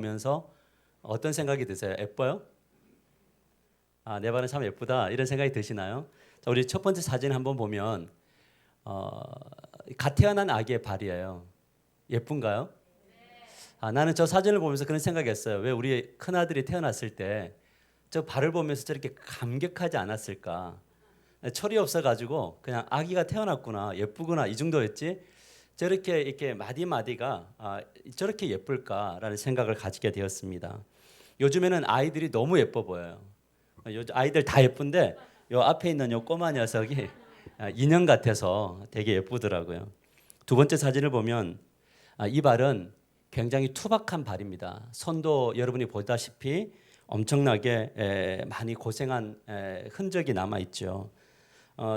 보면서 어떤 생각이 드세요? 예뻐요? 내 발은 참 예쁘다 이런 생각이 드시나요? 자, 우리 첫 번째 사진 한번 보면 어, 갓 태어난 아기의 발이에요. 예쁜가요? 나는 저 사진을 보면서 그런 생각했어요. 왜 우리 큰 아들이 태어났을 때 저 발을 보면서 저렇게 감격하지 않았을까? 철이 없어가지고 그냥 아기가 태어났구나, 예쁘구나 이 정도였지. 저렇게 이렇게 마디 마디가 저렇게 예쁠까라는 생각을 가지게 되었습니다. 요즘에는 아이들이 너무 예뻐 보여요. 요즘 아이들 다 예쁜데 요 앞에 있는 요 꼬마 녀석이 인형 같아서 되게 예쁘더라고요. 두 번째 사진을 보면 이 발은 굉장히 투박한 발입니다. 손도 여러분이 보다시피 엄청나게 많이 고생한 흔적이 남아 있죠.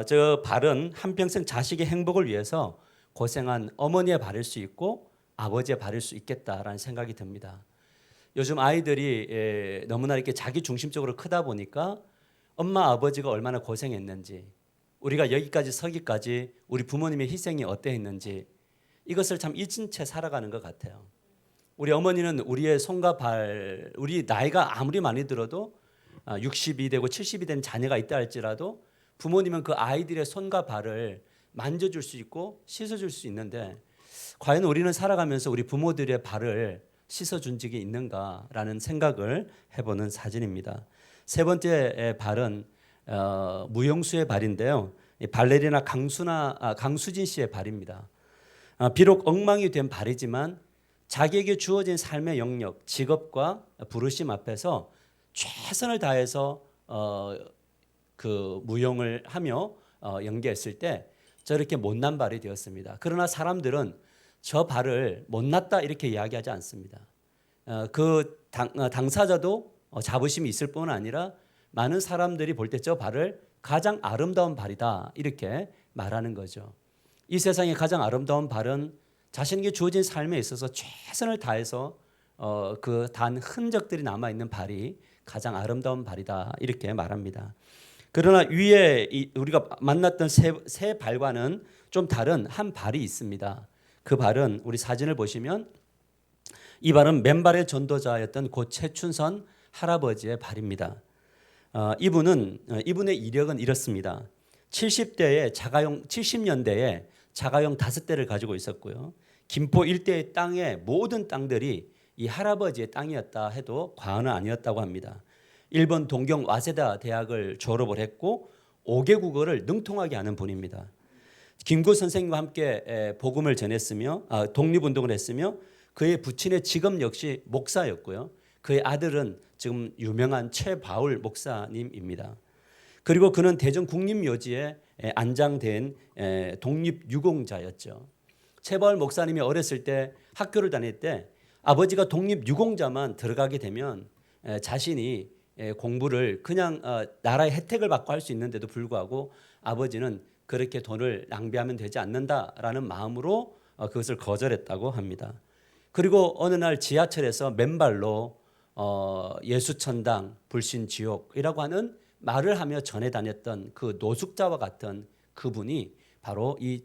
저 발은 한평생 자식의 행복을 위해서 고생한 어머니의 발일 수 있고 아버지의 발일 수 있겠다라는 생각이 듭니다. 요즘 아이들이 너무나 이렇게 자기 중심적으로 크다 보니까 엄마 아버지가 얼마나 고생했는지, 우리가 여기까지 서기까지 우리 부모님의 희생이 어떠했는지 이것을 참 잊은 채 살아가는 것 같아요. 우리 어머니는 우리의 손과 발, 우리 나이가 아무리 많이 들어도 60이 되고 70이 된 자녀가 있다 할지라도 부모님은 그 아이들의 손과 발을 만져줄 수 있고 씻어줄 수 있는데, 과연 우리는 살아가면서 우리 부모들의 발을 씻어준 적이 있는가라는 생각을 해보는 사진입니다. 세 번째 발은 무용수의 발인데요. 발레리나 강수진 씨의 발입니다. 비록 엉망이 된 발이지만 자기에게 주어진 삶의 영역, 직업과 부르심 앞에서 최선을 다해서 그 무용을 하며 연기했을 때 저렇게 못난 발이 되었습니다. 그러나 사람들은 저 발을 못났다 이렇게 이야기하지 않습니다. 그 당사자도 자부심이 있을 뿐 아니라 많은 사람들이 볼 때 저 발을 가장 아름다운 발이다 이렇게 말하는 거죠. 이 세상에 가장 아름다운 발은 자신에게 주어진 삶에 있어서 최선을 다해서 그 단 흔적들이 남아 있는 발이 가장 아름다운 발이다 이렇게 말합니다. 그러나 위에 우리가 만났던 세 발과는 좀 다른 한 발이 있습니다. 그 발은 우리 사진을 보시면 이 발은 맨발의 전도자였던 고 최춘선 할아버지의 발입니다. 이분의 이력은 이렇습니다. 70년대에 자가용 5대를 가지고 있었고요. 김포 일대의 땅의 모든 땅들이 이 할아버지의 땅이었다 해도 과언은 아니었다고 합니다. 일본 동경 와세다 대학을 졸업을 했고 5개 국어를 능통하게 하는 분입니다. 김구 선생님과 함께 복음을 전했으며 독립운동을 했으며 그의 부친의 직업 역시 목사였고요. 그의 아들은 지금 유명한 최바울 목사님입니다. 그리고 그는 대전 국립묘지에 안장된 독립유공자였죠. 최바울 목사님이 어렸을 때 학교를 다닐 때 아버지가 독립유공자만 들어가게 되면 자신이 공부를 그냥 나라의 혜택을 받고 할 수 있는데도 불구하고 아버지는 그렇게 돈을 낭비하면 되지 않는다라는 마음으로 그것을 거절했다고 합니다. 그리고 어느 날 지하철에서 맨발로 예수천당 불신지옥이라고 하는 말을 하며 전해 다녔던 그 노숙자와 같은 그분이 바로 이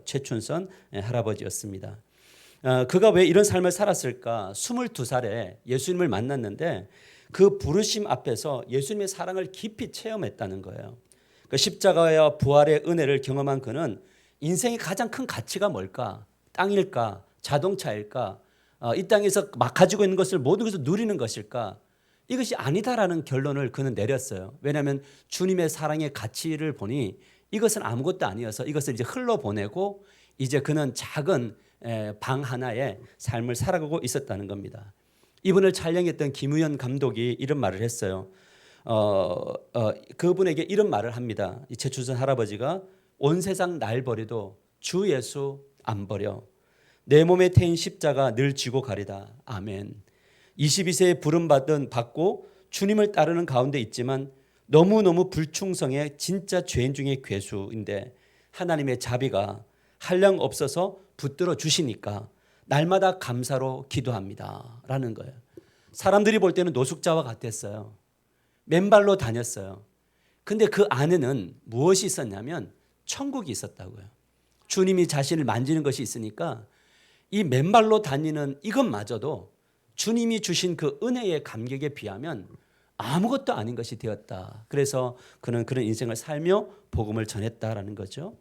최춘선 할아버지였습니다. 그가 왜 이런 삶을 살았을까? 22살에 예수님을 만났는데 그 부르심 앞에서 예수님의 사랑을 깊이 체험했다는 거예요. 그 십자가와 부활의 은혜를 경험한 그는 인생의 가장 큰 가치가 뭘까? 땅일까? 자동차일까? 이 땅에서 막 가지고 있는 것을 모든 것을 누리는 것일까? 이것이 아니다라는 결론을 그는 내렸어요. 왜냐하면 주님의 사랑의 가치를 보니 이것은 아무것도 아니어서 이것을 이제 흘러보내고 이제 그는 작은 방 하나에 삶을 살아가고 있었다는 겁니다. 이분을 촬영했던 김우현 감독이 이런 말을 했어요. 그분에게 이런 말을 합니다. 이 최춘선 할아버지가 온 세상 날 버려도 주 예수 안 버려. 내 몸에 태인 십자가 늘 지고 가리다. 아멘. 22세에 받고 주님을 따르는 가운데 있지만 너무너무 불충성의 진짜 죄인 중에 괴수인데 하나님의 자비가 한량 없어서 붙들어 주시니까 날마다 감사로 기도합니다 라는 거예요. 사람들이 볼 때는 노숙자와 같았어요. 맨발로 다녔어요. 근데 그 안에는 무엇이 있었냐면 천국이 있었다고요. 주님이 자신을 만지는 것이 있으니까 이 맨발로 다니는 이것마저도 주님이 주신 그 은혜의 감격에 비하면 아무것도 아닌 것이 되었다. 그래서 그는 그런 인생을 살며 복음을 전했다라는 거죠.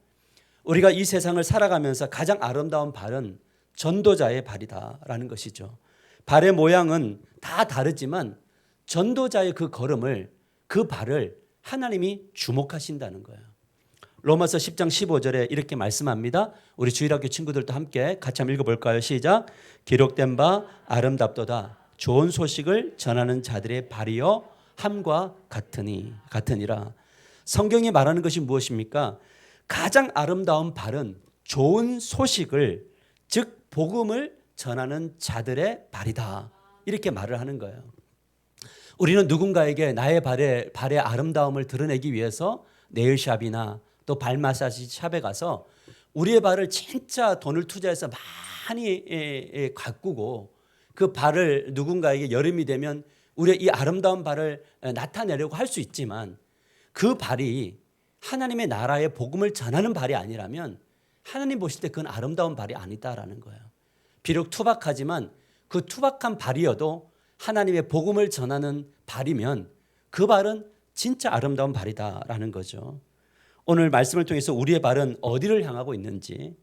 우리가 이 세상을 살아가면서 가장 아름다운 발은 전도자의 발이다라는 것이죠. 발의 모양은 다 다르지만 전도자의 그 걸음을, 그 발을 하나님이 주목하신다는 거예요. 로마서 10장 15절에 이렇게 말씀합니다. 우리 주일학교 친구들도 함께 같이 한번 읽어볼까요? 시작. 기록된 바 아름답도다. 좋은 소식을 전하는 자들의 발이여 함과 같으니라. 성경이 말하는 것이 무엇입니까? 가장 아름다운 발은 좋은 소식을, 즉 복음을 전하는 자들의 발이다. 이렇게 말을 하는 거예요. 우리는 누군가에게 나의 발의 아름다움을 드러내기 위해서 네일샵이나 또 발 마사지 샵에 가서 우리의 발을 진짜 돈을 투자해서 많이 가꾸고 그 발을 누군가에게 여름이 되면 우리의 이 아름다운 발을 나타내려고 할 수 있지만 그 발이 하나님의 나라의 복음을 전하는 발이 아니라면 하나님 보실 때 그건 아름다운 발이 아니다라는 거예요. 비록 투박하지만 그 투박한 발이어도 하나님의 복음을 전하는 발이면 그 발은 진짜 아름다운 발이다라는 거죠. 오늘 말씀을 통해서 우리의 발은 어디를 향하고 있는지,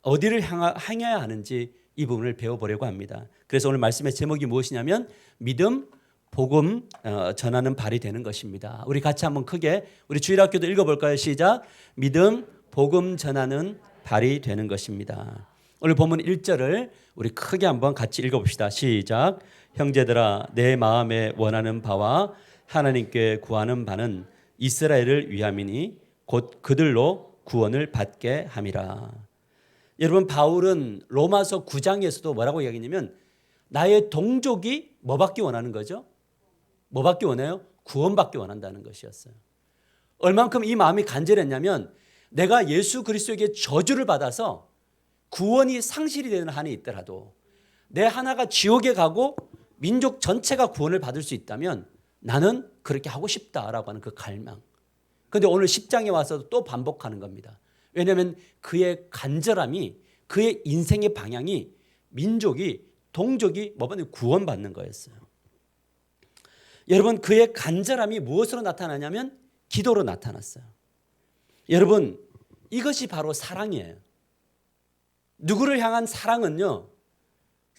어디를 향해야 하는지 이 부분을 배워보려고 합니다. 그래서 오늘 말씀의 제목이 무엇이냐면 믿음, 복음 전하는 발이 되는 것입니다. 우리 같이 한번 크게 우리 주일학교도 읽어볼까요? 시작. 믿음, 복음 전하는 발이 되는 것입니다. 오늘 본문 1절을 우리 크게 한번 같이 읽어봅시다. 시작. 형제들아, 내 마음에 원하는 바와 하나님께 구하는 바는 이스라엘을 위함이니 곧 그들로 구원을 받게 함이라. 여러분, 바울은 로마서 9장에서도 뭐라고 이야기했냐면 나의 동족이 뭐 받기 원하는 거죠? 뭐 받기 원해요? 구원받기 원한다는 것이었어요. 얼만큼 이 마음이 간절했냐면 내가 예수 그리스도에게 저주를 받아서 구원이 상실이 되는 한이 있더라도 내 하나가 지옥에 가고 민족 전체가 구원을 받을 수 있다면 나는 그렇게 하고 싶다라고 하는 그 갈망. 그런데 오늘 10장에 와서도 또 반복하는 겁니다. 왜냐하면 그의 간절함이, 그의 인생의 방향이 민족이, 동족이 구원받는 거였어요. 여러분, 그의 간절함이 무엇으로 나타나냐면 기도로 나타났어요. 여러분, 이것이 바로 사랑이에요. 누구를 향한 사랑은요,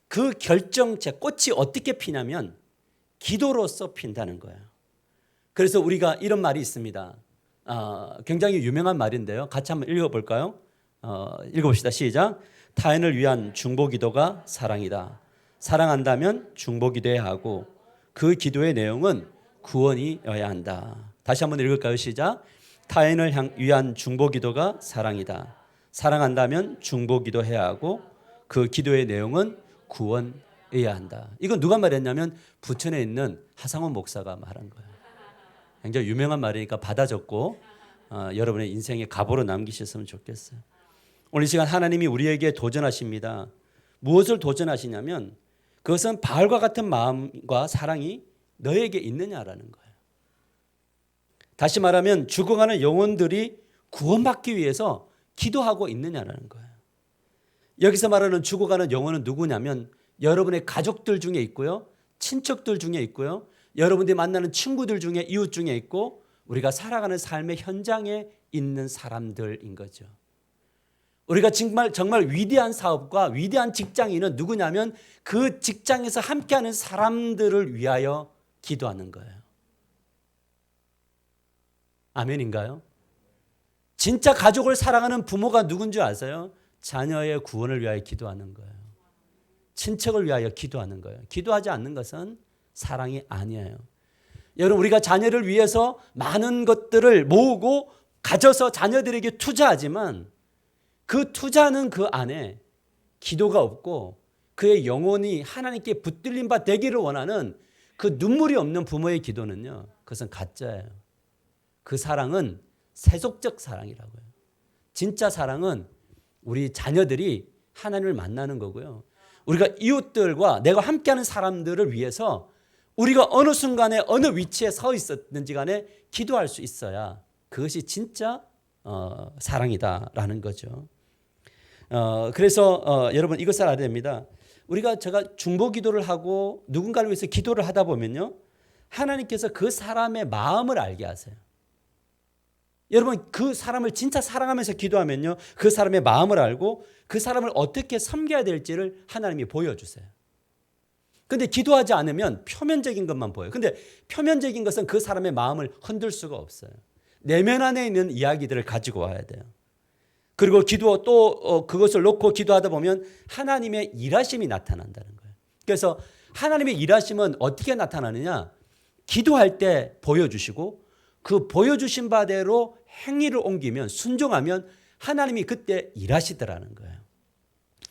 그 결정체, 꽃이 어떻게 피냐면 기도로서 핀다는 거예요. 그래서 우리가 이런 말이 있습니다. 굉장히 유명한 말인데요. 같이 한번 읽어볼까요? 읽어봅시다. 시작. 타인을 위한 중보기도가 사랑이다. 사랑한다면 중보기도해야 하고 그 기도의 내용은 구원이어야 한다. 다시 한번 읽을까요? 시작. 타인을 위한 중보기도가 사랑이다. 사랑한다면 중보기도해야 하고 그 기도의 내용은 구원해야 한다. 이건 누가 말했냐면 부천에 있는 하상원 목사가 말한 거예요. 굉장히 유명한 말이니까 받아 적고 여러분의 인생의 갑으로 남기셨으면 좋겠어요. 오늘 이 시간 하나님이 우리에게 도전하십니다. 무엇을 도전하시냐면 그것은 바울과 같은 마음과 사랑이 너에게 있느냐라는 거예요. 다시 말하면 죽어가는 영혼들이 구원받기 위해서 기도하고 있느냐라는 거예요. 여기서 말하는 죽어가는 영혼은 누구냐면 여러분의 가족들 중에 있고요, 친척들 중에 있고요, 여러분들이 만나는 친구들 중에, 이웃 중에 있고 우리가 살아가는 삶의 현장에 있는 사람들인 거죠. 우리가 정말 위대한 사업과 위대한 직장인은 누구냐면 그 직장에서 함께하는 사람들을 위하여 기도하는 거예요. 아멘인가요? 진짜 가족을 사랑하는 부모가 누군지 아세요? 자녀의 구원을 위하여 기도하는 거예요. 친척을 위하여 기도하는 거예요. 기도하지 않는 것은 사랑이 아니에요. 여러분, 우리가 자녀를 위해서 많은 것들을 모으고 가져서 자녀들에게 투자하지만 그 투자는 그 안에 기도가 없고 그의 영혼이 하나님께 붙들린 바 되기를 원하는 그 눈물이 없는 부모의 기도는요, 그것은 가짜예요. 그 사랑은 세속적 사랑이라고요. 진짜 사랑은 우리 자녀들이 하나님을 만나는 거고요. 우리가 이웃들과 내가 함께하는 사람들을 위해서 우리가 어느 순간에 어느 위치에 서 있었는지 간에 기도할 수 있어야 그것이 진짜 사랑이다라는 거죠. 그래서 여러분 이것을 알아야 됩니다. 제가 중보 기도를 하고 누군가를 위해서 기도를 하다 보면요, 하나님께서 그 사람의 마음을 알게 하세요. 여러분, 그 사람을 진짜 사랑하면서 기도하면요, 그 사람의 마음을 알고 그 사람을 어떻게 섬겨야 될지를 하나님이 보여주세요. 근데 기도하지 않으면 표면적인 것만 보여요. 근데 표면적인 것은 그 사람의 마음을 흔들 수가 없어요. 내면 안에 있는 이야기들을 가지고 와야 돼요. 그리고 기도 또 그것을 놓고 기도하다 보면 하나님의 일하심이 나타난다는 거예요. 그래서 하나님의 일하심은 어떻게 나타나느냐? 기도할 때 보여주시고 그 보여주신 바대로 행위를 옮기면, 순종하면 하나님이 그때 일하시더라는 거예요.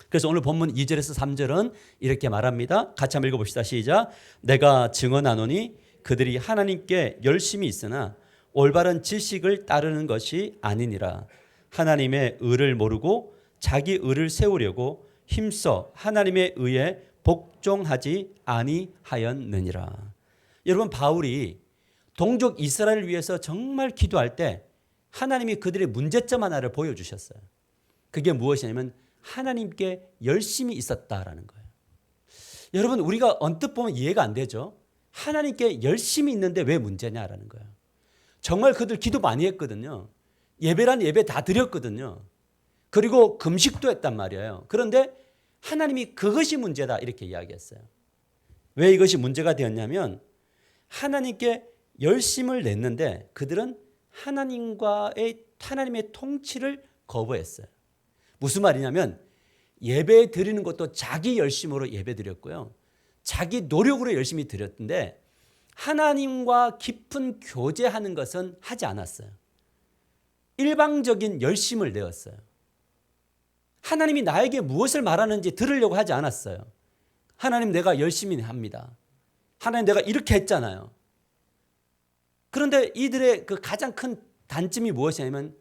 그래서 오늘 본문 2절에서 3절은 이렇게 말합니다. 같이 한번 읽어봅시다. 시작. 내가 증언하노니 그들이 하나님께 열심히 있으나 올바른 지식을 따르는 것이 아니니라. 하나님의 의를 모르고 자기 의를 세우려고 힘써 하나님의 의에 복종하지 아니하였느니라. 여러분, 바울이 동족 이스라엘을 위해서 정말 기도할 때 하나님이 그들의 문제점 하나를 보여주셨어요. 그게 무엇이냐면 하나님께 열심히 있었다라는 거예요. 여러분, 우리가 언뜻 보면 이해가 안 되죠. 하나님께 열심히 있는데 왜 문제냐라는 거예요. 정말 그들 기도 많이 했거든요. 예배란 예배 다 드렸거든요. 그리고 금식도 했단 말이에요. 그런데 하나님이 그것이 문제다 이렇게 이야기했어요. 왜 이것이 문제가 되었냐면 하나님께 열심을 냈는데 그들은 하나님의 통치를 거부했어요. 무슨 말이냐면 예배 드리는 것도 자기 열심으로 예배 드렸고요. 자기 노력으로 열심히 드렸는데 하나님과 깊은 교제하는 것은 하지 않았어요. 일방적인 열심을 내었어요. 하나님이 나에게 무엇을 말하는지 들으려고 하지 않았어요. 하나님, 내가 열심히 합니다. 하나님, 내가 이렇게 했잖아요. 그런데 이들의 그 가장 큰 단점이 무엇이냐면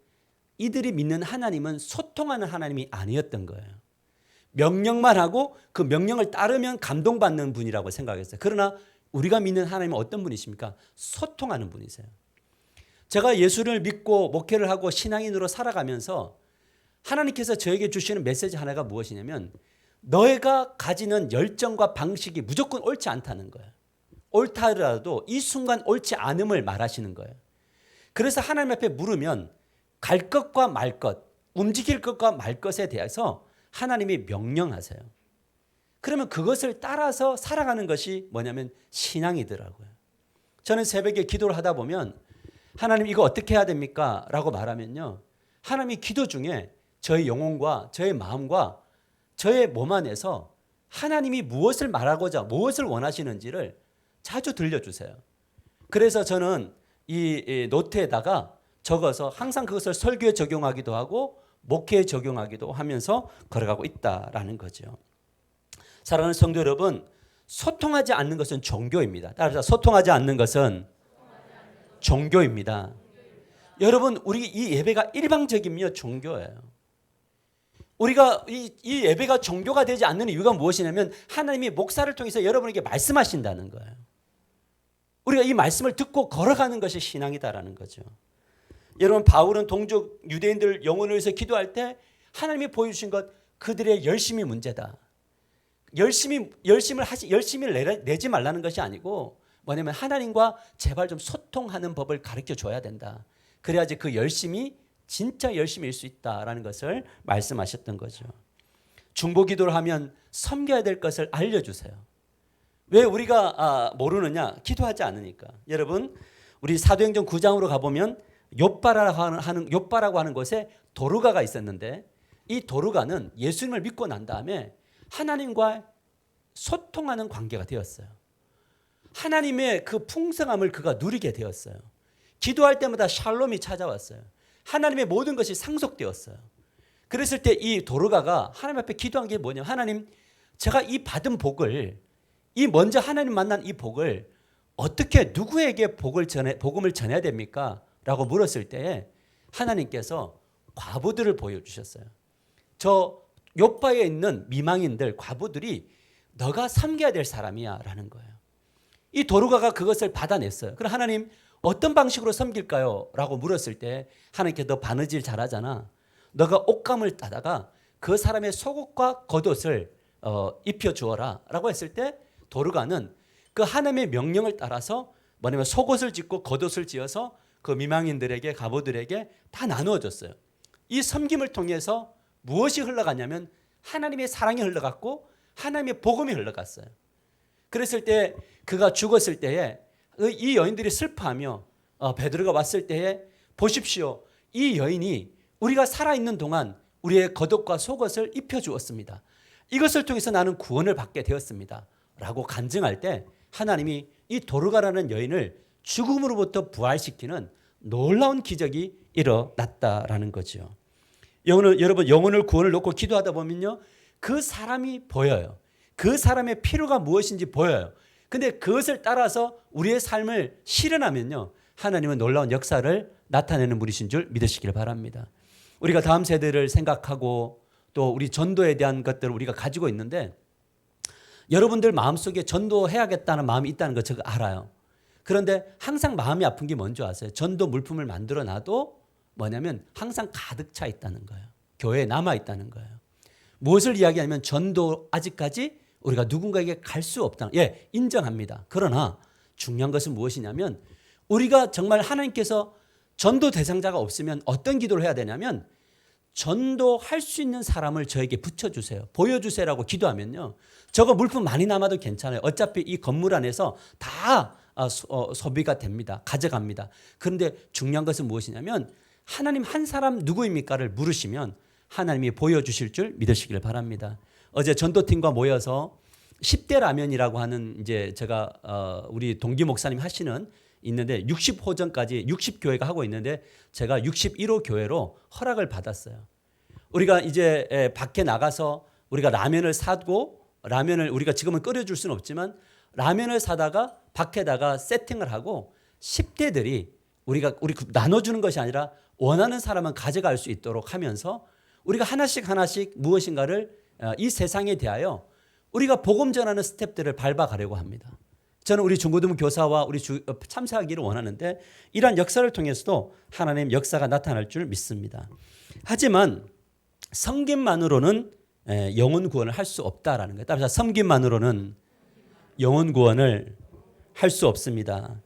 이들이 믿는 하나님은 소통하는 하나님이 아니었던 거예요. 명령만 하고 그 명령을 따르면 감동받는 분이라고 생각했어요. 그러나 우리가 믿는 하나님은 어떤 분이십니까? 소통하는 분이세요. 제가 예수를 믿고 목회를 하고 신앙인으로 살아가면서 하나님께서 저에게 주시는 메시지 하나가 무엇이냐면 너희가 가지는 열정과 방식이 무조건 옳지 않다는 거예요. 옳다 하더라도 이 순간 옳지 않음을 말하시는 거예요. 그래서 하나님 앞에 물으면 갈 것과 말 것, 움직일 것과 말 것에 대해서 하나님이 명령하세요. 그러면 그것을 따라서 살아가는 것이 뭐냐면 신앙이더라고요. 저는 새벽에 기도를 하다 보면 하나님, 이거 어떻게 해야 됩니까? 라고 말하면요, 하나님이 기도 중에 저의 영혼과 저의 마음과 저의 몸 안에서 하나님이 무엇을 말하고자 무엇을 원하시는지를 자주 들려주세요. 그래서 저는 이 노트에다가 적어서 항상 그것을 설교에 적용하기도 하고 목회에 적용하기도 하면서 걸어가고 있다라는 거죠. 사랑하는 성도 여러분, 소통하지 않는 것은 종교입니다. 따라서 소통하지 않는 것은 종교입니다. 여러분, 우리 이 예배가 일방적이며 종교예요. 우리가 이 예배가 종교가 되지 않는 이유가 무엇이냐면 하나님이 목사를 통해서 여러분에게 말씀하신다는 거예요. 우리가 이 말씀을 듣고 걸어가는 것이 신앙이다라는 거죠. 여러분, 바울은 동족 유대인들 영혼을 위해서 기도할 때 하나님이 보여주신 것, 그들의 열심이 문제다. 열심을 내지 말라는 것이 아니고 뭐냐면 하나님과 제발 좀 소통하는 법을 가르쳐 줘야 된다. 그래야지 그 열심이 진짜 열심일 수 있다라는 것을 말씀하셨던 거죠. 중보 기도를 하면 섬겨야 될 것을 알려주세요. 왜 우리가 모르느냐? 기도하지 않으니까. 여러분, 우리 사도행전 9장으로 가보면 욥바라고 하는 곳에 도르가가 있었는데 이 도르가는 예수님을 믿고 난 다음에 하나님과 소통하는 관계가 되었어요. 하나님의 그 풍성함을 그가 누리게 되었어요. 기도할 때마다 샬롬이 찾아왔어요. 하나님의 모든 것이 상속되었어요. 그랬을 때 이 도르가가 하나님 앞에 기도한 게 뭐냐? 하나님, 제가 이 받은 복을, 이 먼저 하나님 만난 이 복을 어떻게 누구에게 복음을 전해야 됩니까? 라고 물었을 때에 하나님께서 과부들을 보여주셨어요. 저 욥바에 있는 미망인들, 과부들이 너가 섬겨야 될 사람이야 라는 거예요. 이 도르가가 그것을 받아냈어요. 그럼 하나님, 어떤 방식으로 섬길까요? 라고 물었을 때 하나님께 너 바느질 잘하잖아. 너가 옷감을 따다가 그 사람의 속옷과 겉옷을 입혀 주어라라고 했을 때 도르가는 그 하나님의 명령을 따라서 뭐냐면 속옷을 짓고 겉옷을 지어서 그 미망인들에게 가보들에게 다 나누어 줬어요. 이 섬김을 통해서 무엇이 흘러갔냐면 하나님의 사랑이 흘러갔고 하나님의 복음이 흘러갔어요. 그랬을 때 그가 죽었을 때에 이 여인들이 슬퍼하며 베드로가 왔을 때에 보십시오. 이 여인이 우리가 살아있는 동안 우리의 겉옷과 속옷을 입혀주었습니다. 이것을 통해서 나는 구원을 받게 되었습니다. 라고 간증할 때 하나님이 이 도르가라는 여인을 죽음으로부터 부활시키는 놀라운 기적이 일어났다라는 거죠. 여러분 영혼을 구원을 놓고 기도하다 보면요. 그 사람이 보여요. 그 사람의 필요가 무엇인지 보여요. 근데 그것을 따라서 우리의 삶을 실현하면요. 하나님은 놀라운 역사를 나타내는 분이신 줄 믿으시길 바랍니다. 우리가 다음 세대를 생각하고 또 우리 전도에 대한 것들을 우리가 가지고 있는데 여러분들 마음속에 전도해야겠다는 마음이 있다는 거 제가 알아요. 그런데 항상 마음이 아픈 게 뭔지 아세요? 전도 물품을 만들어 놔도 뭐냐면 항상 가득 차 있다는 거예요. 교회에 남아 있다는 거예요. 무엇을 이야기하냐면 전도 아직까지 우리가 누군가에게 갈 수 없다는, 예, 인정합니다. 그러나 중요한 것은 무엇이냐면 우리가 정말 하나님께서 전도 대상자가 없으면 어떤 기도를 해야 되냐면 전도할 수 있는 사람을 저에게 붙여주세요. 보여주세요라고 기도하면요. 저거 물품 많이 남아도 괜찮아요. 어차피 이 건물 안에서 다 소비가 됩니다. 가져갑니다. 그런데 중요한 것은 무엇이냐면 하나님 한 사람 누구입니까를 물으시면 하나님이 보여주실 줄 믿으시길 바랍니다. 어제 전도팀과 모여서 10대 라면이라고 하는 이제 제가 우리 동기 목사님 하시는 있는데 60호점까지 60교회가 하고 있는데 제가 61호 교회로 허락을 받았어요. 우리가 이제 밖에 나가서 우리가 라면을 사고 라면을 우리가 지금은 끓여줄 수는 없지만 라면을 사다가 밖에다가 세팅을 하고 10대들이 우리 나눠주는 것이 아니라 원하는 사람은 가져갈 수 있도록 하면서 우리가 하나씩 무엇인가를 이 세상에 대하여 우리가 복음 전하는 스텝들을 밟아가려고 합니다. 저는 우리 중고등부 교사와 우리 참석하기를 원하는데 이러한 역사를 통해서도 하나님 역사가 나타날 줄 믿습니다. 하지만 섬김만으로는 영혼 구원을 할 수 없다라는 거예요. 따라서 섬김만으로는 영혼 구원을 할 수 없습니다.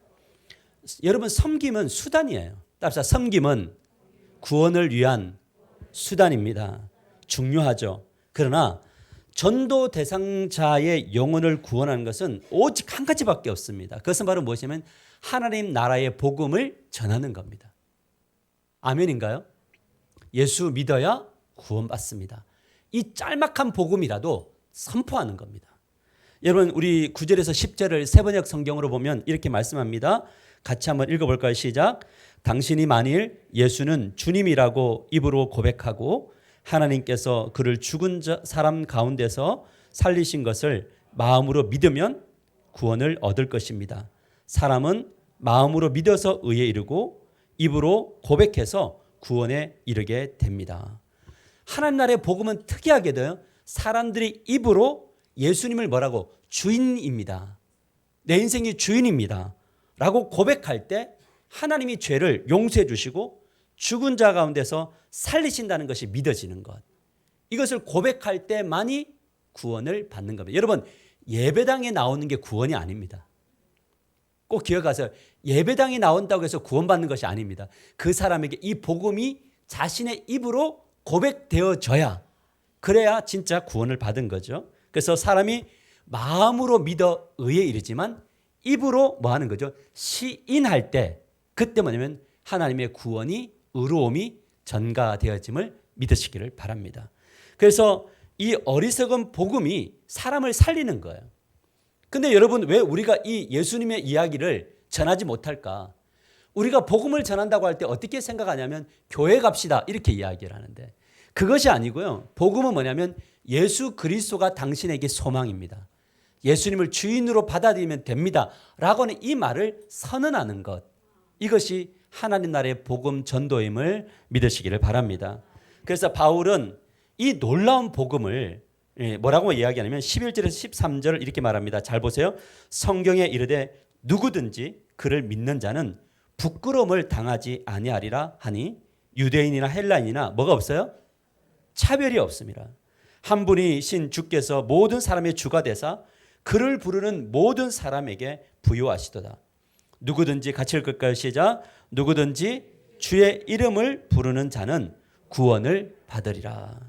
여러분 섬김은 수단이에요. 따라서 섬김은 구원을 위한 수단입니다. 중요하죠. 그러나 전도 대상자의 영혼을 구원하는 것은 오직 한 가지밖에 없습니다. 그것은 바로 무엇이냐면 하나님 나라의 복음을 전하는 겁니다. 아멘인가요? 예수 믿어야 구원받습니다. 이 짤막한 복음이라도 선포하는 겁니다. 여러분 우리 9절에서 10절을 세번역 성경으로 보면 이렇게 말씀합니다. 같이 한번 읽어볼까요? 시작. 당신이 만일 예수는 주님이라고 입으로 고백하고 하나님께서 그를 죽은 사람 가운데서 살리신 것을 마음으로 믿으면 구원을 얻을 것입니다. 사람은 마음으로 믿어서 의에 이르고 입으로 고백해서 구원에 이르게 됩니다. 하나님 나라의 복음은 특이하게도 사람들이 입으로 예수님을 뭐라고? 주인입니다. 내 인생이 주인입니다. 라고 고백할 때 하나님이 죄를 용서해 주시고 죽은 자 가운데서 살리신다는 것이 믿어지는 것. 이것을 고백할 때만이 구원을 받는 겁니다. 여러분 예배당에 나오는 게 구원이 아닙니다. 꼭 기억하세요. 예배당에 나온다고 해서 구원받는 것이 아닙니다. 그 사람에게 이 복음이 자신의 입으로 고백되어져야 그래야 진짜 구원을 받은 거죠. 그래서 사람이 마음으로 믿어 의에 이르지만 입으로 뭐 하는 거죠? 시인할 때 그때 뭐냐면 하나님의 구원이 의로움이 전가되어짐을 믿으시기를 바랍니다. 그래서 이 어리석은 복음이 사람을 살리는 거예요. 근데 여러분 왜 우리가 이 예수님의 이야기를 전하지 못할까? 우리가 복음을 전한다고 할 때 어떻게 생각하냐면 교회 갑시다 이렇게 이야기를 하는데 그것이 아니고요. 복음은 뭐냐면 예수 그리스도가 당신에게 소망입니다. 예수님을 주인으로 받아들이면 됩니다. 라고는 이 말을 선언하는 것. 이것이 하나님 나라의 복음 전도임을 믿으시기를 바랍니다. 그래서 바울은 이 놀라운 복음을 뭐라고 이야기하냐면 11절에서 13절을 이렇게 말합니다. 잘 보세요. 성경에 이르되 누구든지 그를 믿는 자는 부끄러움을 당하지 아니하리라 하니 유대인이나 헬라인이나 뭐가 없어요? 차별이 없습니다. 한 분이신 주께서 모든 사람의 주가 되사 그를 부르는 모든 사람에게 부요하시도다. 누구든지 같이 읽을까요? 시작. 누구든지 주의 이름을 부르는 자는 구원을 받으리라.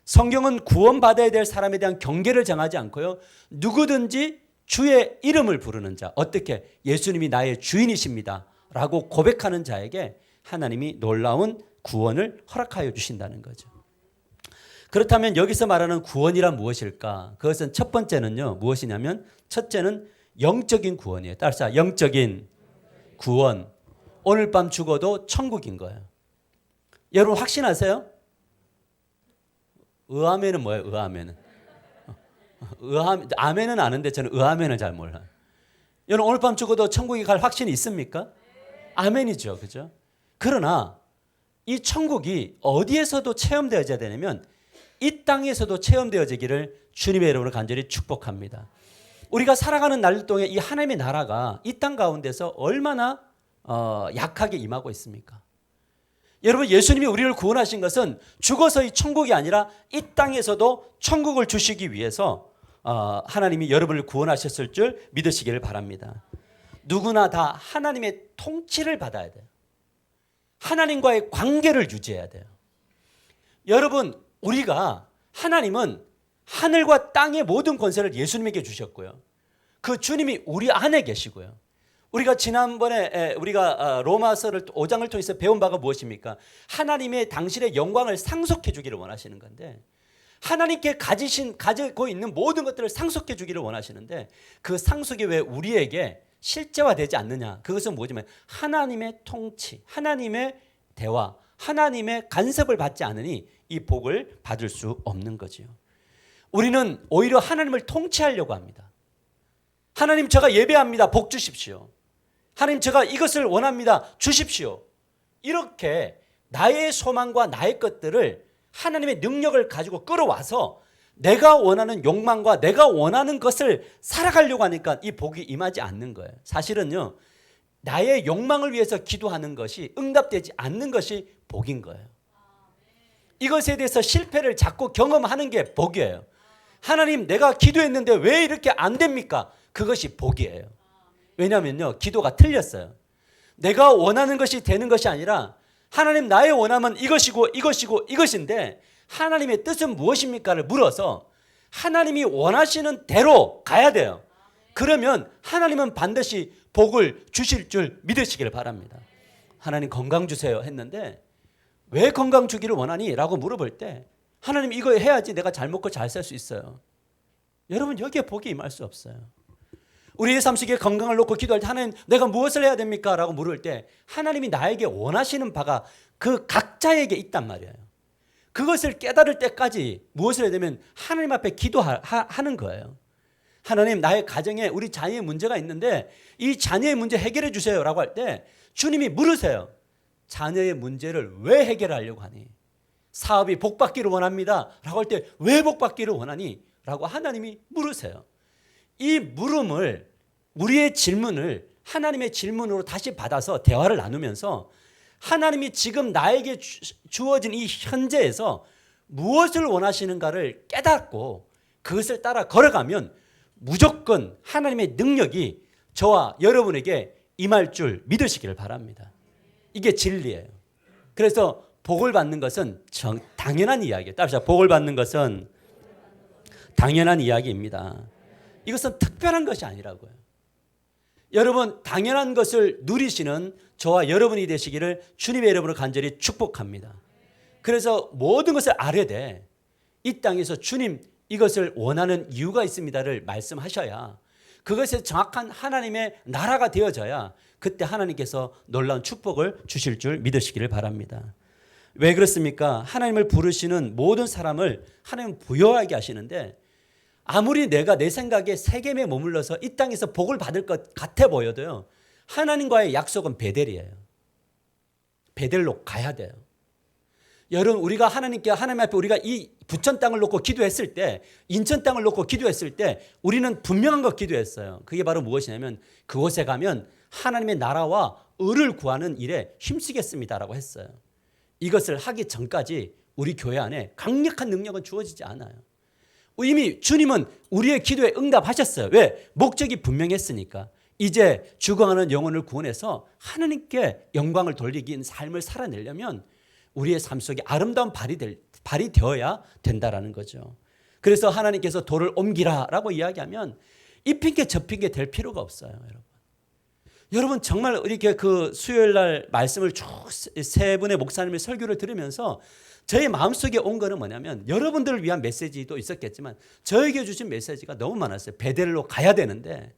성경은 구원받아야 될 사람에 대한 경계를 정하지 않고요. 누구든지 주의 이름을 부르는 자, 어떻게 예수님이 나의 주인이십니다 라고 고백하는 자에게 하나님이 놀라운 구원을 허락하여 주신다는 거죠. 그렇다면 여기서 말하는 구원이란 무엇일까? 그것은 첫 번째는요, 무엇이냐면 첫째는 영적인 구원이에요. 따라서 영적인 구원. 오늘 밤 죽어도 천국인 거예요. 여러분 확신하세요? 의아멘은 뭐예요? 의아멘은. 아멘은 아는데 저는 의아멘을 잘 몰라요. 여러분 오늘 밤 죽어도 천국에 갈 확신이 있습니까? 아멘이죠. 그죠? 그러나 이 천국이 어디에서도 체험되어져야 되냐면 이 땅에서도 체험되어지기를 주님의 이름으로 간절히 축복합니다. 우리가 살아가는 날 동안 이 하나님의 나라가 이 땅 가운데서 얼마나 약하게 임하고 있습니까? 여러분 예수님이 우리를 구원하신 것은 죽어서의 천국이 아니라 이 땅에서도 천국을 주시기 위해서 하나님이 여러분을 구원하셨을 줄 믿으시기를 바랍니다. 누구나 다 하나님의 통치를 받아야 돼요. 하나님과의 관계를 유지해야 돼요. 여러분 우리가 하나님은 하늘과 땅의 모든 권세를 예수님에게 주셨고요. 그 주님이 우리 안에 계시고요. 우리가 지난번에 우리가 로마서를 5장을 통해서 배운 바가 무엇입니까? 당신의 영광을 상속해 주기를 원하시는 건데 하나님께 가지고 있는 모든 것들을 상속해 주기를 원하시는데 그 상속이 왜 우리에게 실제화되지 않느냐? 그것은 뭐지만 하나님의 통치, 하나님의 대화, 하나님의 간섭을 받지 않으니 이 복을 받을 수 없는 거지요. 우리는 오히려 하나님을 통치하려고 합니다. 하나님 제가 예배합니다. 복 주십시오. 하나님 제가 이것을 원합니다. 주십시오. 이렇게 나의 소망과 나의 것들을 하나님의 능력을 가지고 끌어와서 내가 원하는 욕망과 내가 원하는 것을 살아가려고 하니까 이 복이 임하지 않는 거예요. 사실은요. 나의 욕망을 위해서 기도하는 것이 응답되지 않는 것이 복인 거예요. 이것에 대해서 실패를 자꾸 경험하는 게 복이에요. 하나님 내가 기도했는데 왜 이렇게 안 됩니까? 그것이 복이에요. 왜냐하면요. 기도가 틀렸어요. 내가 원하는 것이 되는 것이 아니라 하나님 나의 원함은 이것이고 이것인데 하나님의 뜻은 무엇입니까를 물어서 하나님이 원하시는 대로 가야 돼요. 그러면 하나님은 반드시 복을 주실 줄 믿으시길 바랍니다. 하나님 건강 주세요 했는데 왜 건강 주기를 원하니? 라고 물어볼 때 하나님 이거 해야지 내가 잘 먹고 잘 살 수 있어요. 여러분 여기에 복이 임할 수 없어요. 우리의 삶 속에 건강을 놓고 기도할 때 하나님 내가 무엇을 해야 됩니까? 라고 물을 때 하나님이 나에게 원하시는 바가 그 각자에게 있단 말이에요. 그것을 깨달을 때까지 무엇을 해야 되면 하나님 앞에 기도하는 거예요. 하나님 나의 가정에 우리 자녀의 문제가 있는데 이 자녀의 문제 해결해 주세요 라고 할 때 주님이 물으세요. 자녀의 문제를 왜 해결하려고 하니? 사업이 복받기를 원합니다 라고 할 때 왜 복받기를 원하니? 라고 하나님이 물으세요. 이 물음을 우리의 질문을 하나님의 질문으로 다시 받아서 대화를 나누면서 하나님이 지금 나에게 주어진 이 현재에서 무엇을 원하시는가를 깨닫고 그것을 따라 걸어가면 무조건 하나님의 능력이 저와 여러분에게 임할 줄 믿으시기를 바랍니다. 이게 진리예요. 그래서 복을 받는 것은 당연한 이야기예요. 따라서 복을 받는 것은 당연한 이야기입니다. 이것은 특별한 것이 아니라고요. 여러분 당연한 것을 누리시는 저와 여러분이 되시기를 주님의 이름으로 간절히 축복합니다. 그래서 모든 것을 아뢰되 이 땅에서 주님 이것을 원하는 이유가 있습니다를 말씀하셔야 그것에 정확한 하나님의 나라가 되어져야 그때 하나님께서 놀라운 축복을 주실 줄 믿으시기를 바랍니다. 왜 그렇습니까? 하나님을 부르시는 모든 사람을 하나님은 부여하게 하시는데 아무리 내가 내 생각에 세겜에 머물러서 이 땅에서 복을 받을 것 같아 보여도요. 하나님과의 약속은 베델이에요. 베델로 가야 돼요. 여러분 우리가 하나님 앞에 우리가 이 부천 땅을 놓고 기도했을 때 인천 땅을 놓고 기도했을 때 우리는 분명한 거 기도했어요. 그게 바로 무엇이냐면 그곳에 가면 하나님의 나라와 의를 구하는 일에 힘쓰겠습니다라고 했어요. 이것을 하기 전까지 우리 교회 안에 강력한 능력은 주어지지 않아요. 이미 주님은 우리의 기도에 응답하셨어요. 왜? 목적이 분명했으니까. 이제 죽어가는 영혼을 구원해서 하나님께 영광을 돌리기 삶을 살아내려면 우리의 삶 속에 아름다운 발이 되어야 된다라는 거죠. 그래서 하나님께서 돌을 옮기라라고 이야기하면 이 핑계 저 핑계 될 필요가 없어요, 여러분. 여러분 정말 이렇게 그 수요일 날 말씀을 쭉 세 분의 목사님의 설교를 들으면서 저의 마음속에 온 거는 뭐냐면 여러분들을 위한 메시지도 있었겠지만 저에게 주신 메시지가 너무 많았어요. 베델로 가야 되는데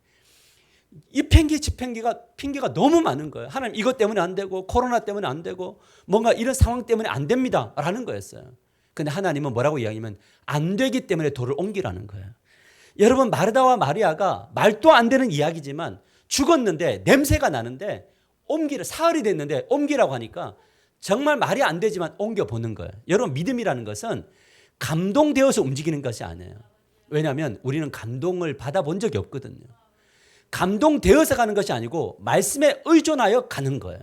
이 핑계가 너무 많은 거예요. 하나님 이것 때문에 안 되고 코로나 때문에 안 되고 뭔가 이런 상황 때문에 안 됩니다 라는 거였어요. 근데 하나님은 뭐라고 이야기하면 안 되기 때문에 돌을 옮기라는 거예요. 여러분 마르다와 마리아가 말도 안 되는 이야기지만 죽었는데 냄새가 나는데 사흘이 됐는데 옮기라고 하니까 정말 말이 안 되지만 옮겨보는 거예요. 여러분 믿음이라는 것은 감동되어서 움직이는 것이 아니에요. 왜냐하면 우리는 감동을 받아본 적이 없거든요. 감동되어서 가는 것이 아니고 말씀에 의존하여 가는 거예요.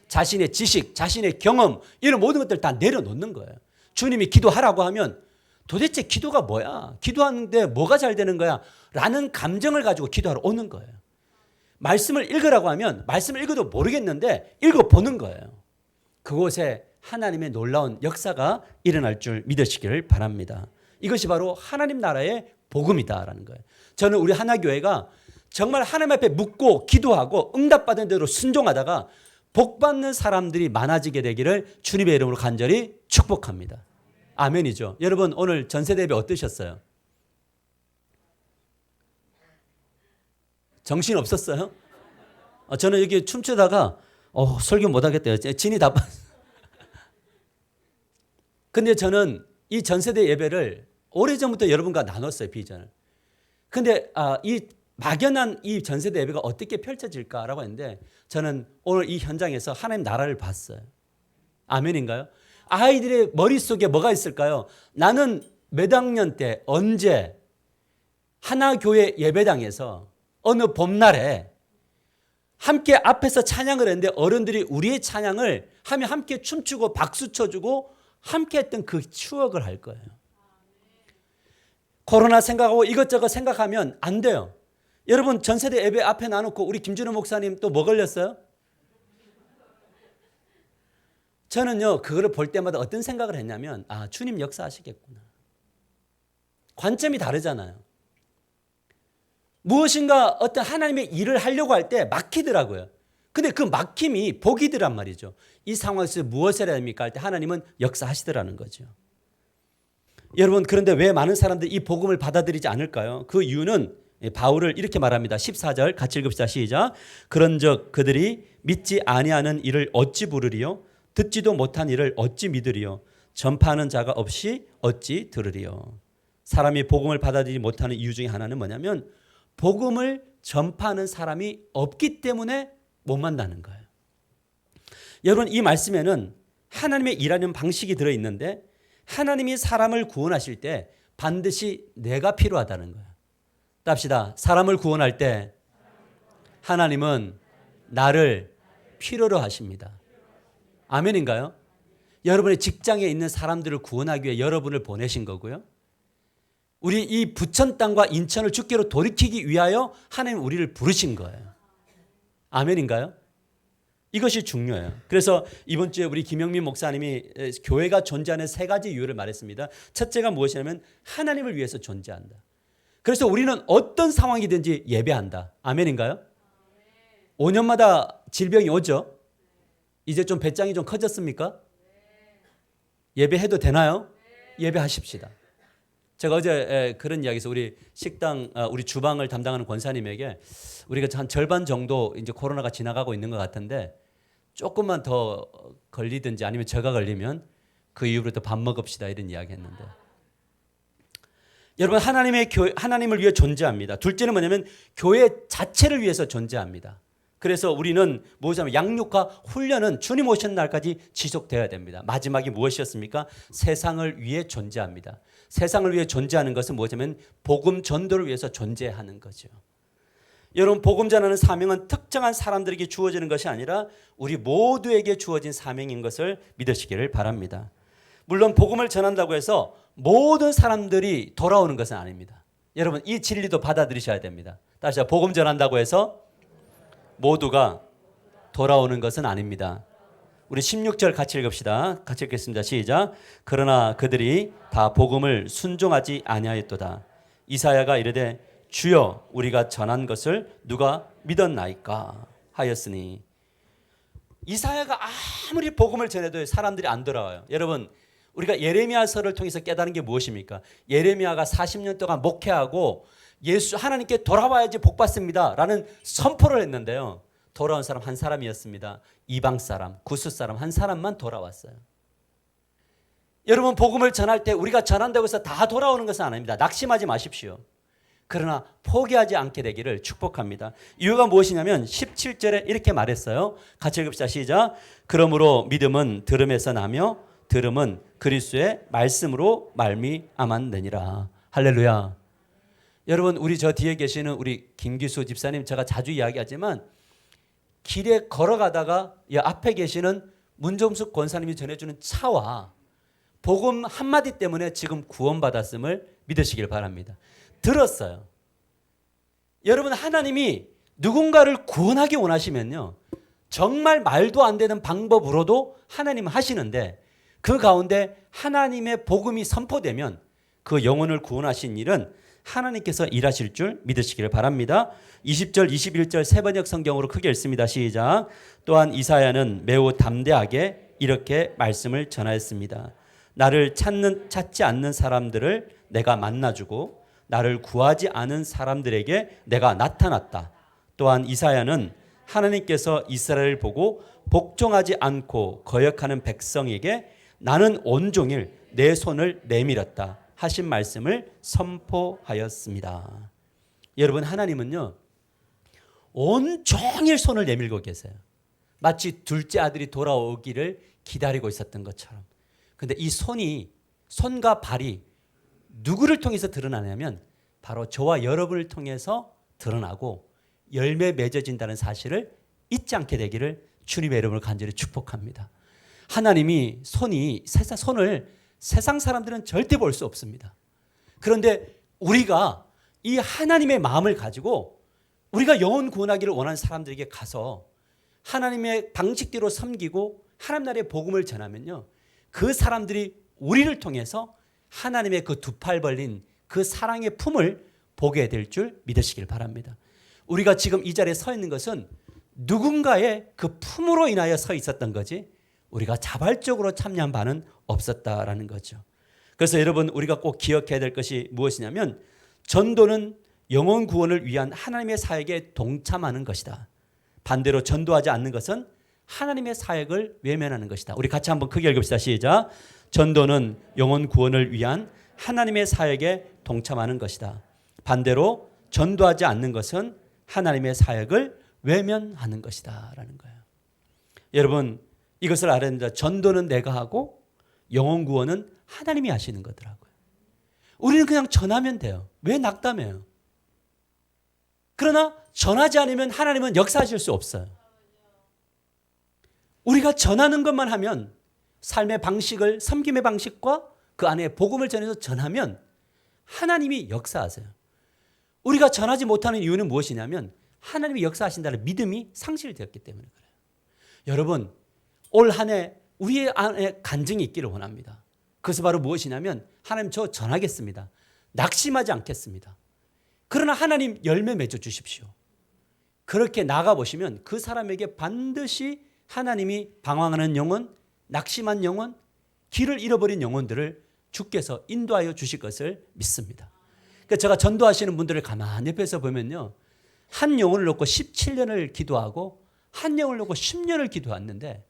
자신의 지식, 자신의 경험 이런 모든 것들 다 내려놓는 거예요. 주님이 기도하라고 하면 도대체 기도가 뭐야? 기도하는데 뭐가 잘 되는 거야? 라는 감정을 가지고 기도하러 오는 거예요. 말씀을 읽으라고 하면 말씀을 읽어도 모르겠는데 읽어보는 거예요. 그곳에 하나님의 놀라운 역사가 일어날 줄 믿으시기를 바랍니다. 이것이 바로 하나님 나라의 복음이다라는 거예요. 저는 우리 하나교회가 정말 하나님 앞에 묻고 기도하고 응답받은 대로 순종하다가 복받는 사람들이 많아지게 되기를 주님의 이름으로 간절히 축복합니다. 아멘이죠. 여러분 오늘 전세대 예배 어떠셨어요? 정신 없었어요? 저는 여기 춤추다가 설교 못하겠대요. 진이 다 빠졌어요. 근데 저는 이 전세대 예배를 오래전부터 여러분과 나눴어요. 비전을. 근데 이 막연한 이 전세대 예배가 어떻게 펼쳐질까라고 했는데 저는 오늘 이 현장에서 하나님 나라를 봤어요. 아멘인가요? 아이들의 머릿속에 뭐가 있을까요? 나는 몇 학년 때 언제 하나교회 예배당에서 어느 봄날에 함께 앞에서 찬양을 했는데 어른들이 우리의 찬양을 하며 함께 춤추고 박수 쳐주고 함께 했던 그 추억을 할 거예요. 코로나 생각하고 이것저것 생각하면 안 돼요. 여러분 전세대 예배 앞에 놔놓고 우리 김준호 목사님 또 뭐 걸렸어요? 저는요 그거를 볼 때마다 어떤 생각을 했냐면 주님 역사하시겠구나. 관점이 다르잖아요. 무엇인가 어떤 하나님의 일을 하려고 할 때 막히더라고요. 근데 그 막힘이 복이더란 말이죠. 이 상황에서 무엇을 해야 됩니까? 할 때 하나님은 역사하시더라는 거죠. 여러분 그런데 왜 많은 사람들이 이 복음을 받아들이지 않을까요? 그 이유는 바울을 이렇게 말합니다. 14절 같이 읽읍시다. 시작. 그런즉 그들이 믿지 아니하는 일을 어찌 부르리요? 듣지도 못한 일을 어찌 믿으리요? 전파하는 자가 없이 어찌 들으리요? 사람이 복음을 받아들이지 못하는 이유 중에 하나는 뭐냐면 복음을 전파하는 사람이 없기 때문에 못 만나는 거예요. 여러분 이 말씀에는 하나님의 일하는 방식이 들어있는데 하나님이 사람을 구원하실 때 반드시 내가 필요하다는 거예요. 답시다. 사람을 구원할 때 하나님은 나를 필요로 하십니다. 아멘인가요? 여러분의 직장에 있는 사람들을 구원하기 위해 여러분을 보내신 거고요. 우리 이 부천 땅과 인천을 주께로 돌이키기 위하여 하나님 우리를 부르신 거예요. 아멘인가요? 이것이 중요해요. 그래서 이번 주에 우리 김영민 목사님이 교회가 존재하는 세 가지 이유를 말했습니다. 첫째가 무엇이냐면 하나님을 위해서 존재한다. 그래서 우리는 어떤 상황이든지 예배한다. 아멘인가요? 5년마다 질병이 오죠? 이제 좀 배짱이 좀 커졌습니까? 예배해도 되나요? 예배하십시다. 제가 어제 그런 이야기에서 우리 식당, 우리 주방을 담당하는 권사님에게 우리가 한 절반 정도 이제 코로나가 지나가고 있는 것 같은데 조금만 더 걸리든지 아니면 제가 걸리면 그 이후부터 밥 먹읍시다 이런 이야기 했는데 여러분 하나님을 위해 존재합니다. 둘째는 뭐냐면 교회 자체를 위해서 존재합니다. 그래서 우리는 무엇이냐면 양육과 훈련은 주님 오시는 날까지 지속되어야 됩니다. 마지막이 무엇이었습니까? 세상을 위해 존재합니다. 세상을 위해 존재하는 것은 무엇이냐면 복음 전도를 위해서 존재하는 거죠. 여러분 복음 전하는 사명은 특정한 사람들에게 주어지는 것이 아니라 우리 모두에게 주어진 사명인 것을 믿으시기를 바랍니다. 물론 복음을 전한다고 해서 모든 사람들이 돌아오는 것은 아닙니다. 여러분 이 진리도 받아들이셔야 됩니다. 다시 복음 전한다고 해서 모두가 돌아오는 것은 아닙니다. 우리 16절 같이 읽읍시다. 같이 읽겠습니다. 시작. 그러나 그들이 다 복음을 순종하지 아니하였도다. 이사야가 이르되 주여 우리가 전한 것을 누가 믿었나이까 하였으니. 이사야가 아무리 복음을 전해도 사람들이 안 돌아와요. 여러분 우리가 예레미야서를 통해서 깨달은 게 무엇입니까? 예레미야가 40년 동안 목회하고 예수 하나님께 돌아와야지 복 받습니다 라는 선포를 했는데요. 돌아온 사람 한 사람이었습니다. 이방 사람, 구스 사람 한 사람만 돌아왔어요. 여러분 복음을 전할 때 우리가 전한다고 해서 다 돌아오는 것은 아닙니다. 낙심하지 마십시오. 그러나 포기하지 않게 되기를 축복합니다. 이유가 무엇이냐면 17절에 이렇게 말했어요. 같이 읽읍시다. 시작. 그러므로 믿음은 들음에서 나며 들음은 그리스도의 말씀으로 말미암았느니라. 할렐루야. 여러분 우리 저 뒤에 계시는 우리 김기수 집사님 제가 자주 이야기하지만 길에 걸어가다가 이 앞에 계시는 문정숙 권사님이 전해주는 차와 복음 한마디 때문에 지금 구원받았음을 믿으시길 바랍니다. 들었어요. 여러분 하나님이 누군가를 구원하기 원하시면요 정말 말도 안 되는 방법으로도 하나님은 하시는데 그 가운데 하나님의 복음이 선포되면 그 영혼을 구원하신 일은 하나님께서 일하실 줄 믿으시기를 바랍니다. 20절 21절 세번역 성경으로 크게 읽습니다. 시작. 또한 이사야는 매우 담대하게 이렇게 말씀을 전하였습니다. 나를 찾지 않는 사람들을 내가 만나주고 나를 구하지 않은 사람들에게 내가 나타났다. 또한 이사야는 하나님께서 이스라엘을 보고 복종하지 않고 거역하는 백성에게 나는 온종일 내 손을 내밀었다 하신 말씀을 선포하였습니다. 여러분 하나님은요 온종일 손을 내밀고 계세요. 마치 둘째 아들이 돌아오기를 기다리고 있었던 것처럼. 그런데 이 손과 발이 누구를 통해서 드러나냐면 바로 저와 여러분을 통해서 드러나고 열매 맺어진다는 사실을 잊지 않게 되기를 주님의 이름으로 간절히 축복합니다. 하나님이 손을 세상 사람들은 절대 볼 수 없습니다. 그런데 우리가 이 하나님의 마음을 가지고 우리가 영혼 구원하기를 원하는 사람들에게 가서 하나님의 방식대로 섬기고 하나님 나라의 복음을 전하면요 그 사람들이 우리를 통해서 하나님의 그 두 팔 벌린 그 사랑의 품을 보게 될 줄 믿으시길 바랍니다. 우리가 지금 이 자리에 서 있는 것은 누군가의 그 품으로 인하여 서 있었던 거지 우리가 자발적으로 참여한 바는 없었다라는 거죠. 그래서 여러분 우리가 꼭 기억해야 될 것이 무엇이냐면 전도는 영혼 구원을 위한 하나님의 사역에 동참하는 것이다. 반대로 전도하지 않는 것은 하나님의 사역을 외면하는 것이다. 우리 같이 한번 크게 읽읍시다. 시작. 전도는 영혼 구원을 위한 하나님의 사역에 동참하는 것이다. 반대로 전도하지 않는 것은 하나님의 사역을 외면하는 것이다 라는 거예요. 여러분 이것을 알아야 됩니다. 전도는 내가 하고 영혼 구원은 하나님이 하시는 거더라고요. 우리는 그냥 전하면 돼요. 왜 낙담해요? 그러나 전하지 않으면 하나님은 역사하실 수 없어요. 우리가 전하는 것만 하면 삶의 방식을 섬김의 방식과 그 안에 복음을 전해서 전하면 하나님이 역사하세요. 우리가 전하지 못하는 이유는 무엇이냐면 하나님이 역사하신다는 믿음이 상실되었기 때문에 그래요. 여러분 올 한 해 우리의 안에 간증이 있기를 원합니다. 그것이 바로 무엇이냐면 하나님 저 전하겠습니다. 낙심하지 않겠습니다. 그러나 하나님 열매 맺어 주십시오. 그렇게 나가보시면 그 사람에게 반드시 하나님이 방황하는 영혼, 낙심한 영혼, 길을 잃어버린 영혼들을 주께서 인도하여 주실 것을 믿습니다. 그러니까 제가 전도하시는 분들을 가만히 옆에서 보면요. 한 영혼을 놓고 17년을 기도하고 한 영혼을 놓고 10년을 기도했는데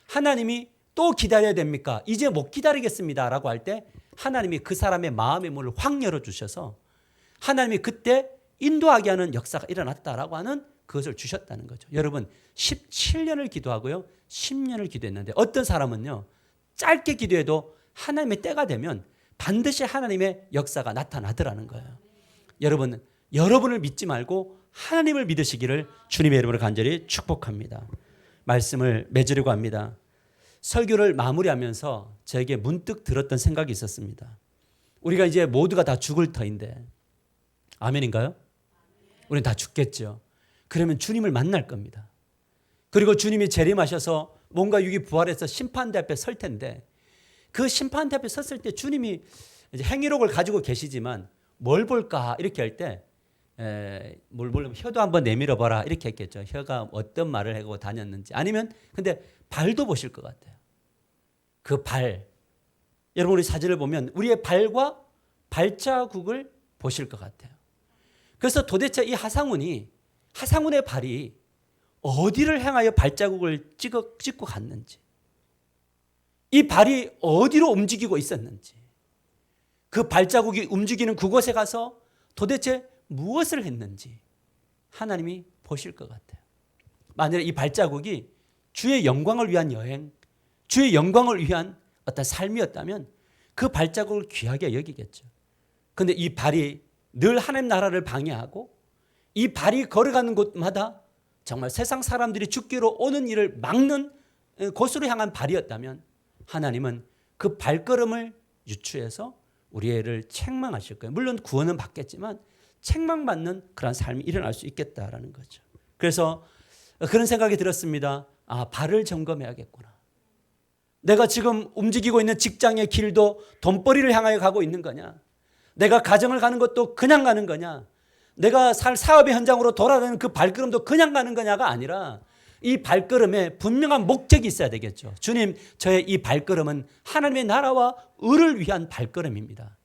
하나님이 또 기다려야 됩니까? 이제 못 기다리겠습니다 라고 할 때 하나님이 그 사람의 마음의 문을 확 열어주셔서 하나님이 그때 인도하게 하는 역사가 일어났다라고 하는 그것을 주셨다는 거죠. 여러분 17년을 기도하고요 10년을 기도했는데 어떤 사람은요 짧게 기도해도 하나님의 때가 되면 반드시 하나님의 역사가 나타나더라는 거예요. 여러분 여러분을 믿지 말고 하나님을 믿으시기를 주님의 이름으로 간절히 축복합니다. 말씀을 맺으려고 합니다. 설교를 마무리하면서 저에게 문득 들었던 생각이 있었습니다. 우리가 이제 모두가 다 죽을 터인데, 아멘인가요? 우리는 다 죽겠죠. 그러면 주님을 만날 겁니다. 그리고 주님이 재림하셔서 뭔가 육이 부활해서 심판대 앞에 설 텐데, 그 심판대 앞에 섰을 때 주님이 이제 행위록을 가지고 계시지만 뭘 볼까 이렇게 할 때 뭘 보려면 혀도 한번 내밀어 봐라 이렇게 했겠죠. 혀가 어떤 말을 하고 다녔는지. 아니면 근데 발도 보실 것 같아요. 그 발. 여러분 우리 사진을 보면 우리의 발과 발자국을 보실 것 같아요. 그래서 도대체 이 하상훈의 발이 어디를 향하여 발자국을 찍고 갔는지, 이 발이 어디로 움직이고 있었는지, 그 발자국이 움직이는 그곳에 가서 도대체 무엇을 했는지 하나님이 보실 것 같아요. 만약에 이 발자국이 주의 영광을 위한 여행, 주의 영광을 위한 어떤 삶이었다면 그 발자국을 귀하게 여기겠죠. 그런데 이 발이 늘 하나님 나라를 방해하고 이 발이 걸어가는 곳마다 정말 세상 사람들이 죽기로 오는 일을 막는 곳으로 향한 발이었다면 하나님은 그 발걸음을 유추해서 우리를 책망하실 거예요. 물론 구원은 받겠지만 책망받는 그런 삶이 일어날 수 있겠다라는 거죠. 그래서 그런 생각이 들었습니다. 발을 점검해야겠구나. 내가 지금 움직이고 있는 직장의 길도 돈벌이를 향하여 가고 있는 거냐? 내가 가정을 가는 것도 그냥 가는 거냐? 내가 살 사업의 현장으로 돌아다니는 그 발걸음도 그냥 가는 거냐가 아니라 이 발걸음에 분명한 목적이 있어야 되겠죠. 주님, 저의 이 발걸음은 하나님의 나라와 의를 위한 발걸음입니다.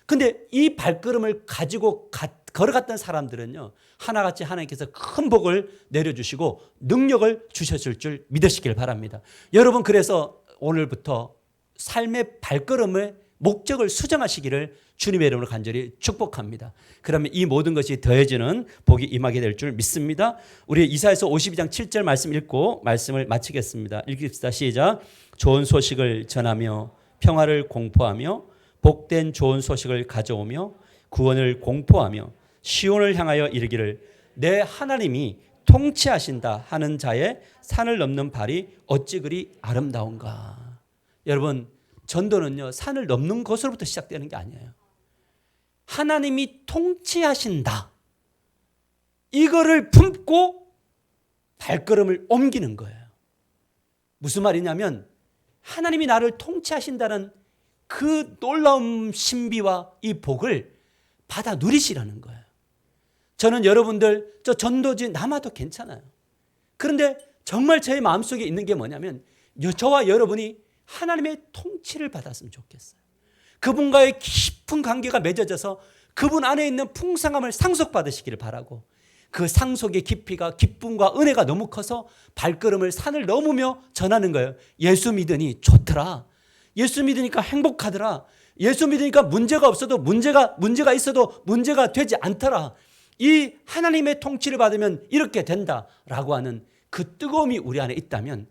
근데 이 발걸음을 가지고 걸어갔던 사람들은요, 하나같이 하나님께서 큰 복을 내려주시고 능력을 주셨을 줄 믿으시길 바랍니다. 여러분, 그래서 오늘부터 삶의 발걸음의 목적을 수정하시기를 주님의 이름으로 간절히 축복합니다. 그러면 이 모든 것이 더해지는 복이 임하게 될 줄 믿습니다. 우리 이사야서 52장 7절 말씀 읽고 말씀을 마치겠습니다. 읽읍시다. 시작. 좋은 소식을 전하며 평화를 공포하며 복된 좋은 소식을 가져오며 구원을 공포하며 시온을 향하여 이르기를 내 하나님이 통치하신다 하는 자의 산을 넘는 발이 어찌 그리 아름다운가. 여러분, 전도는요, 산을 넘는 것으로부터 시작되는 게 아니에요. 하나님이 통치하신다, 이거를 품고 발걸음을 옮기는 거예요. 무슨 말이냐면 하나님이 나를 통치하신다는 그 놀라운 신비와 이 복을 받아 누리시라는 거예요. 저는 여러분들 저 전도지 남아도 괜찮아요. 그런데 정말 제 마음속에 있는 게 뭐냐면 저와 여러분이 하나님의 통치를 받았으면 좋겠어요. 그분과의 깊은 관계가 맺어져서 그분 안에 있는 풍성함을 상속받으시기를 바라고, 그 상속의 깊이가 기쁨과 은혜가 너무 커서 발걸음을 산을 넘으며 전하는 거예요. 예수 믿으니 좋더라. 예수 믿으니까 행복하더라. 예수 믿으니까 문제가 없어도 문제가 있어도 문제가 되지 않더라. 이 하나님의 통치를 받으면 이렇게 된다라고 하는 그 뜨거움이 우리 안에 있다면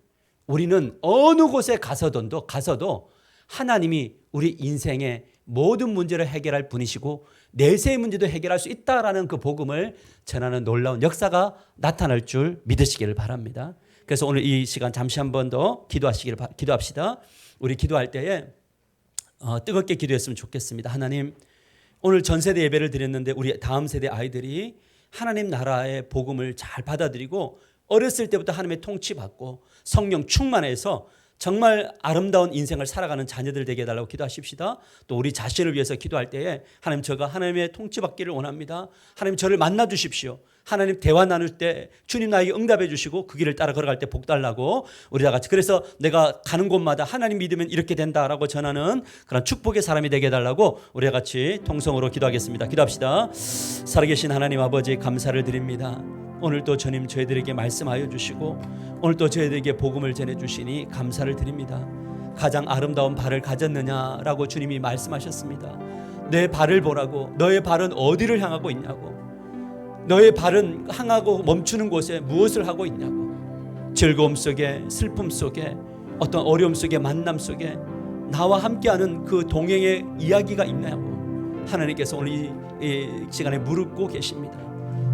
우리는 어느 곳에 가서도 하나님이 우리 인생의 모든 문제를 해결할 분이시고 내세의 문제도 해결할 수 있다라는 그 복음을 전하는 놀라운 역사가 나타날 줄 믿으시기를 바랍니다. 그래서 오늘 이 시간 잠시 한 번 더 기도합시다. 우리 기도할 때에 뜨겁게 기도했으면 좋겠습니다. 하나님, 오늘 전 세대 예배를 드렸는데 우리 다음 세대 아이들이 하나님 나라의 복음을 잘 받아들이고 어렸을 때부터 하나님의 통치받고 성령 충만해서 정말 아름다운 인생을 살아가는 자녀들 되게 해달라고 기도하십시다. 또 우리 자신을 위해서 기도할 때에 하나님, 제가 하나님의 통치받기를 원합니다. 하나님, 저를 만나 주십시오. 하나님, 대화 나눌 때 주님 나에게 응답해 주시고 그 길을 따라 걸어갈 때 복 달라고 우리 다 같이, 그래서 내가 가는 곳마다 하나님 믿으면 이렇게 된다라고 전하는 그런 축복의 사람이 되게 해달라고 우리 다 같이 통성으로 기도하겠습니다. 기도합시다. 살아계신 하나님 아버지, 감사를 드립니다. 오늘도 주님 저희들에게 말씀하여 주시고 오늘도 저희들에게 복음을 전해주시니 감사를 드립니다. 가장 아름다운 발을 가졌느냐라고 주님이 말씀하셨습니다. 내 발을 보라고. 너의 발은 어디를 향하고 있냐고. 너의 발은 향하고 멈추는 곳에 무엇을 하고 있냐고. 즐거움 속에, 슬픔 속에, 어떤 어려움 속에, 만남 속에 나와 함께하는 그 동행의 이야기가 있냐고 하나님께서 오늘 이 시간에 물었고 계십니다.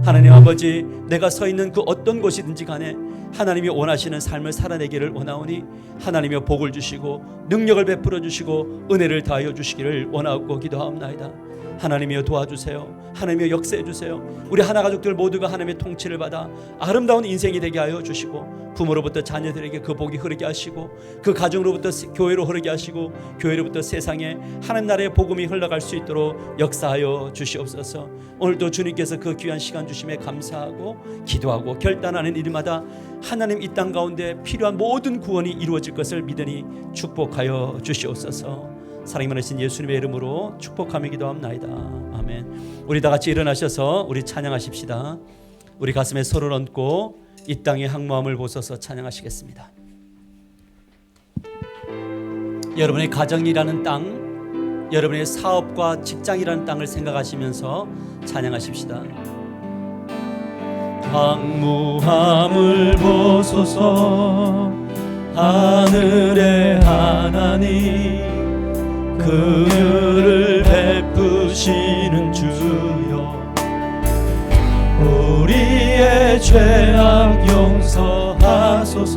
하나님 아버지, 내가 서 있는 그 어떤 곳이든지 간에 하나님이 원하시는 삶을 살아내기를 원하오니 하나님이 복을 주시고 능력을 베풀어 주시고 은혜를 다하여 주시기를 원하고 기도하옵나이다. 하나님이여 도와주세요. 하나님이여 역사해 주세요. 우리 하나 가족들 모두가 하나님의 통치를 받아 아름다운 인생이 되게 하여 주시고, 부모로부터 자녀들에게 그 복이 흐르게 하시고, 그 가정으로부터 교회로 흐르게 하시고, 교회로부터 세상에 하나님 나라의 복음이 흘러갈 수 있도록 역사하여 주시옵소서. 오늘도 주님께서 그 귀한 시간 주심에 감사하고 기도하고 결단하는 일마다 하나님 이 땅 가운데 필요한 모든 구원이 이루어질 것을 믿으니 축복하여 주시옵소서. 사랑이 많으신 예수님의 이름으로 축복하며 기도합나이다. 아멘. 우리 다 같이 일어나셔서 우리 찬양하십시다. 우리 가슴에 손을 얹고 이 땅의 항모함을 보소서 찬양하시겠습니다. 여러분의 가정이라는 땅, 여러분의 사업과 직장이라는 땅을 생각하시면서 찬양하십시다. 항모함을 보소서. 하늘의 하나님, 긍휼을 베푸시는 주여, 우리의 죄악 용서하소서.